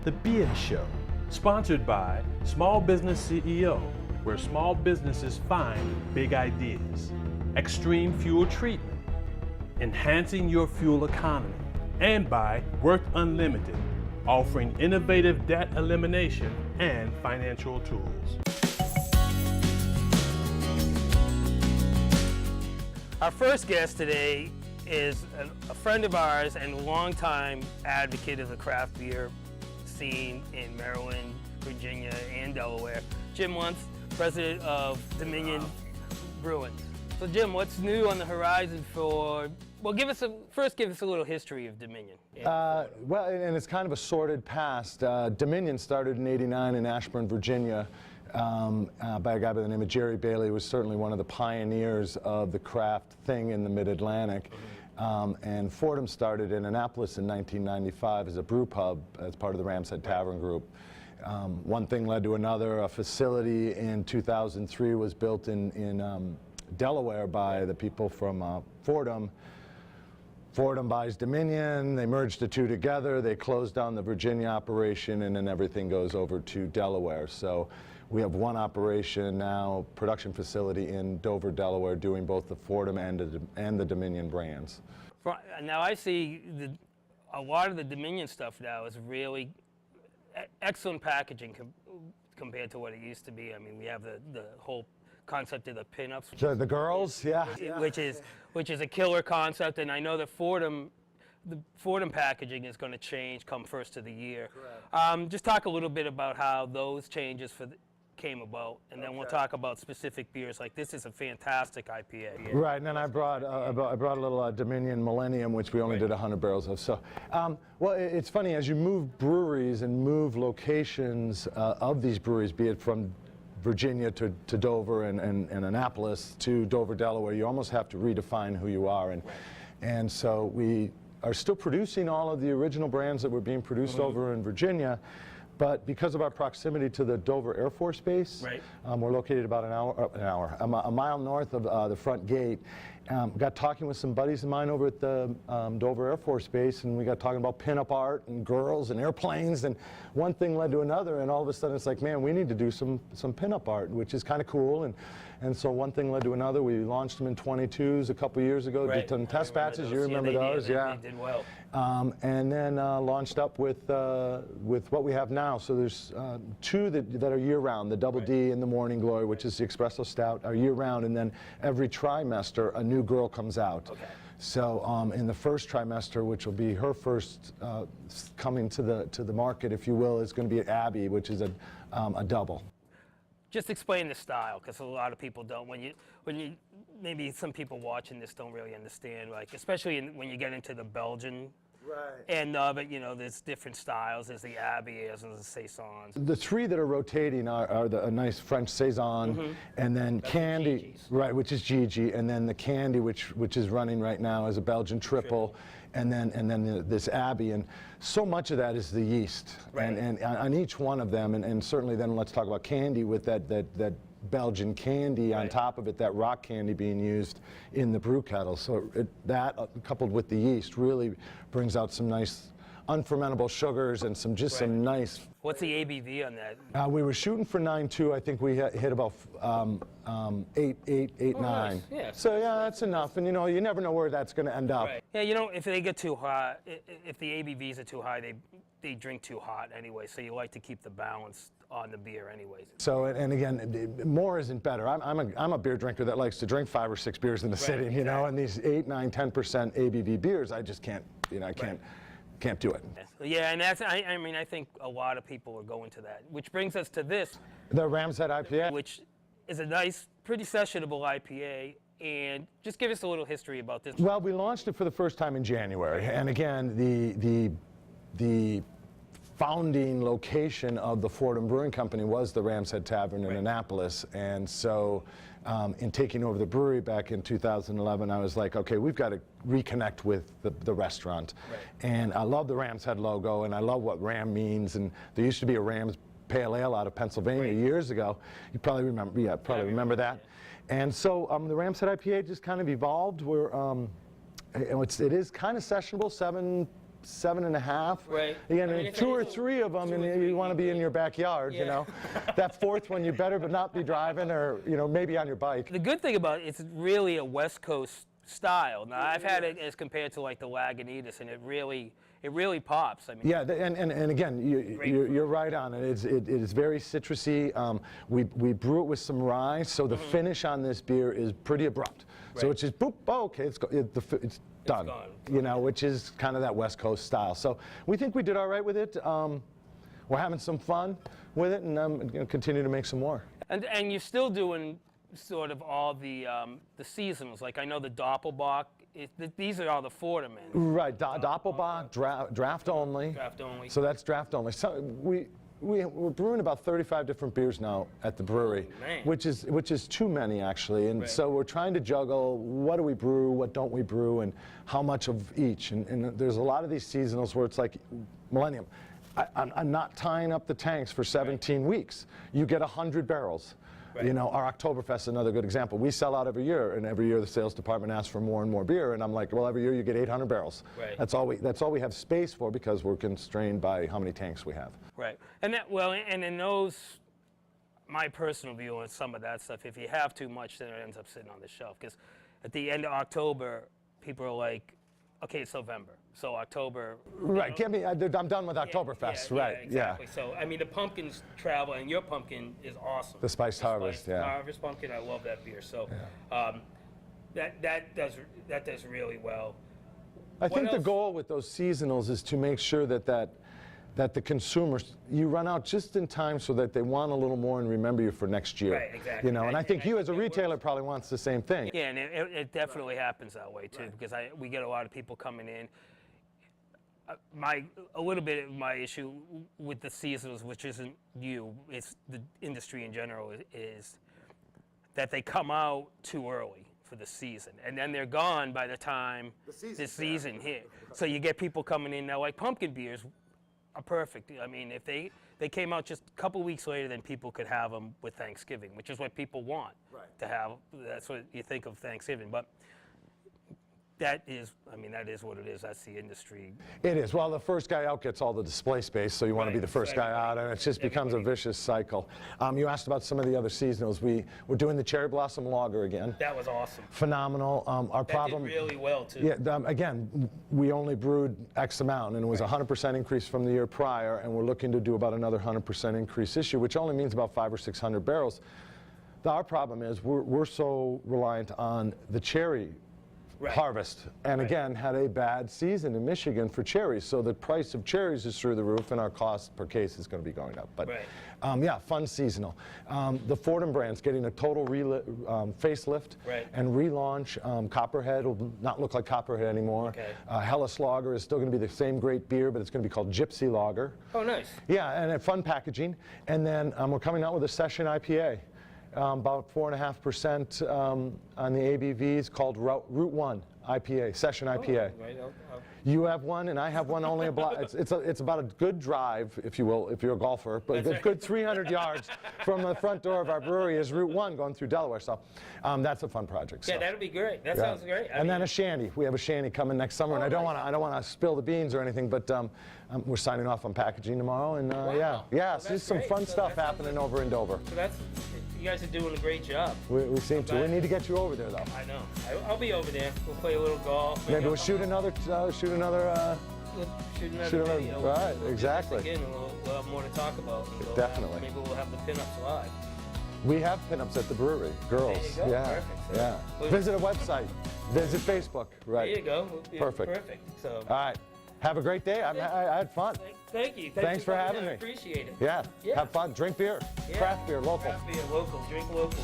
The BEAH Show, sponsored by Small Business CEO, where small businesses find big ideas. Extreme Fuel Treatment, enhancing your fuel economy. And by Worth Unlimited, offering innovative debt elimination and financial tools. Our first guest today is a friend of ours and a longtime advocate of the craft beer scene in Maryland, Virginia, and Delaware. Jim Luntz, president of Dominion Brewing. So Jim, what's new on the horizon for, well, first give us a little history of Dominion. Well, and it's kind of a sordid past. Dominion started in '89 in Ashburn, Virginia, by a guy by the name of Jerry Bailey, who was certainly one of the pioneers of the craft thing in the Mid-Atlantic. And Fordham started in Annapolis in 1995 as a brew pub as part of the Ram's Head Tavern Group. One thing led to another. A facility in 2003 was built in Delaware by the people from Fordham. Fordham buys Dominion, they merged the two together, they closed down the Virginia operation, and then everything goes over to Delaware. So we have one operation now, production facility in Dover, Delaware, doing both the Fordham and the Dominion brands. Now I see a lot of the Dominion stuff now is really excellent packaging compared to what it used to be. I mean, we have the whole concept of the pinups. So the girls, yeah. Which is a killer concept, and I know that the Fordham packaging is going to change come first of the year. Correct. Just talk a little bit about how those changes came about, and then we'll talk about specific beers. Like this is a fantastic IPA. Right, and then I brought a little Dominion Millennium, which we only did 100 barrels of. So, well, it's funny, as you move breweries and move locations of these breweries, be it from Virginia to Dover and Annapolis to Dover, Delaware, you almost have to redefine who you are. And so we are still producing all of the original brands that were being produced over in Virginia, but because of our proximity to the Dover Air Force Base, we're located about a mile north of the front gate. Got talking with some buddies of mine over at the Dover Air Force Base, and we got talking about pinup art and girls and airplanes, and one thing led to another, and all of a sudden it's like, man, we need to do some pinup art, which is kind of cool, and so one thing led to another. We launched them in 22s a couple years ago, did some test batches. You remember those? Yeah. They did well. And then launched up with what we have now. So there's two that are year-round, the Double D and the Morning Glory, which is the Espresso Stout, are year-round, and then every trimester a new girl comes out. Okay. So in the first trimester, which will be her first coming to the market, if you will, is going to be Abby, which is a double. Just explain the style, because a lot of people don't. When you maybe some people watching this don't really understand, like especially when you get into the Belgian. And but you know, there's different styles. There's the Abbey, there's the Saisons. The three that are rotating are a nice French Saison, and then that's Candy, right, which is Gigi, and then the Candy, which is running right now, is a Belgian triple. And then this Abbey, and so much of that is the yeast, and on each one of them, and certainly then let's talk about Candy with that Belgian candy on top of it, that rock candy being used in the brew kettle. So that coupled with the yeast really brings out some nice unfermentable sugars and some nice. What's the ABV on that? We were shooting for 9.2. I think we hit about 8.9. Nice. Yeah. So yeah, that's enough. And you know, you never know where that's going to end up. Yeah, you know, if they get too hot, if the ABVs are too high, they drink too hot anyway. So you like to keep the balance on the beer anyways. So, and again, more isn't better. I'm a beer drinker that likes to drink 5 or 6 beers in a sitting, you know, and these 8, 9, 10% ABV beers, I just can't, you know, I can't do it. Yeah, and that's, I mean, I think a lot of people are going to that, which brings us to this. The Ram's Head IPA. Which is a nice, pretty sessionable IPA, and just give us a little history about this. Well, we launched it for the first time in January, and again, the founding location of the Fordham Brewing Company was the Ram's Head Tavern in Annapolis, and so in taking over the brewery back in 2011, I was like, okay, we've got to reconnect with the restaurant. And I love the Ram's Head logo, and I love what Ram means, and there used to be a Ram's Pale Ale out of Pennsylvania years ago. You probably remember, remember that. And so the Ram's Head IPA just kind of evolved. It is kind of sessionable, 7.5. Right. Again, I mean, it's 2 or easy. 3 of them, 2 or and 3, you want to be in your backyard, you Yeah. know. That 4th one, you better but not be driving, or maybe on your bike. The good thing about it, it's really a West Coast style. Now, I've had it as compared to like the Lagunitas, and it really pops. I mean, Yeah, and again, you're right on it. It is very citrusy. We brew it with some rye, so the finish on this beer is pretty abrupt. So Right. it's just boop, oh, okay, it's done. gone. You know, which is kind of that West Coast style. So we think we did all right with it. We're having some fun with it, and I'm going to continue to make some more. and you're still doing sort of all the seasonals. Like I know the Doppelbock. These are all the Forderman. Right, Doppelbock, draft only. Draft only. So that's draft only. So we're brewing about 35 different beers now at the brewery, man. which is too many actually. And Right. so we're trying to juggle what do we brew, what don't we brew, and how much of each. And there's a lot of these seasonals where it's like Millennium. I'm not tying up the tanks for 17 weeks. You get 100 barrels. Right. You know, our Oktoberfest is another good example. We sell out every year, and every year the sales department asks for more and more beer, and I'm like, well, every year you get 800 barrels. Right. That's all we have space for because we're constrained by how many tanks we have. Right. And in those, my personal view on some of that stuff, if you have too much, then it ends up sitting on the shelf. Because at the end of October, people are like, okay, it's November. So October. Right. Get me. I'm done with Oktoberfest. Yeah, right. exactly. So I mean, the pumpkins travel, and your pumpkin is awesome. The Spiced Harvest. Spiced Yeah. Harvest pumpkin. I love that beer. So that does really well. I think the else? goal with those seasonals is to make sure that the consumers, you run out just in time so that they want a little more and remember you for next year. Right, exactly. You know, and I think And you I as a think it retailer works. probably wants the same thing. Yeah, and it definitely happens that way too, because we get a lot of people coming in. A little bit of my issue with the seasonals, which isn't you, it's the industry in general, is that they come out too early for the season, and then they're gone by the time the season hit. So you get people coming in now, like pumpkin beers are perfect. I mean, if they came out just a couple weeks later, then people could have them with Thanksgiving, which is what people want to have. That's what you think of Thanksgiving, but that is what it is. That's the industry. It is. Well, the first guy out gets all the display space, so you want to be Right, the first guy out, and it just becomes a vicious cycle. You asked about some of the other seasonals. We're doing the Cherry Blossom Lager again. That was awesome. Phenomenal. Our That problem. did really well too. Yeah, again, we only brewed X amount, and it was a 100% increase from the year prior, and we're looking to do about another 100% increase this year, which only means about 500 or 600 barrels. Our problem is we're so reliant on the cherry harvest, and again, had a bad season in Michigan for cherries, so the price of cherries is through the roof, and our cost per case is going to be going up. But yeah, fun seasonal. The Fordham brand's getting a total facelift and relaunch. Copperhead will not look like Copperhead anymore. Hellas Lager is still going to be the same great beer, but it's going to be called Gypsy Lager. Oh, nice. Yeah, and fun packaging. And then we're coming out with a session IPA. About 4.5% on the ABVs, called Route 1 IPA, Session IPA. Right. You have one, and I have one only a block. It's about a good drive, if you will, if you're a golfer, but a good 300 yards from the front door of our brewery is Route 1 going through Delaware. So that's a fun project. Yeah, that'd be great. That sounds great. And then a shandy. We have a shandy coming next summer, and I don't want to spill the beans or anything, but we're signing off on packaging tomorrow, and yeah, so there's some fun stuff happening over in Dover. So you guys are doing a great job. We seem to. We need to get you over there, though. I know. I'll be over there. We'll play a little golf. Maybe we'll shoot another. We'll shoot another video. Right, exactly. Again, we'll have more to talk about. Definitely. Maybe we'll have the pinups live. We have pinups at the brewery, girls. There you go. Yeah, Perfect. yeah. Visit a website. Visit Facebook. Right. There you go. Perfect. Perfect. So. All right. Have a great day. I had fun. Thank you. Thanks for having me. I appreciate it. Yeah. Have fun. Drink beer. Yeah. Craft beer. Local. Craft beer, local. Drink local.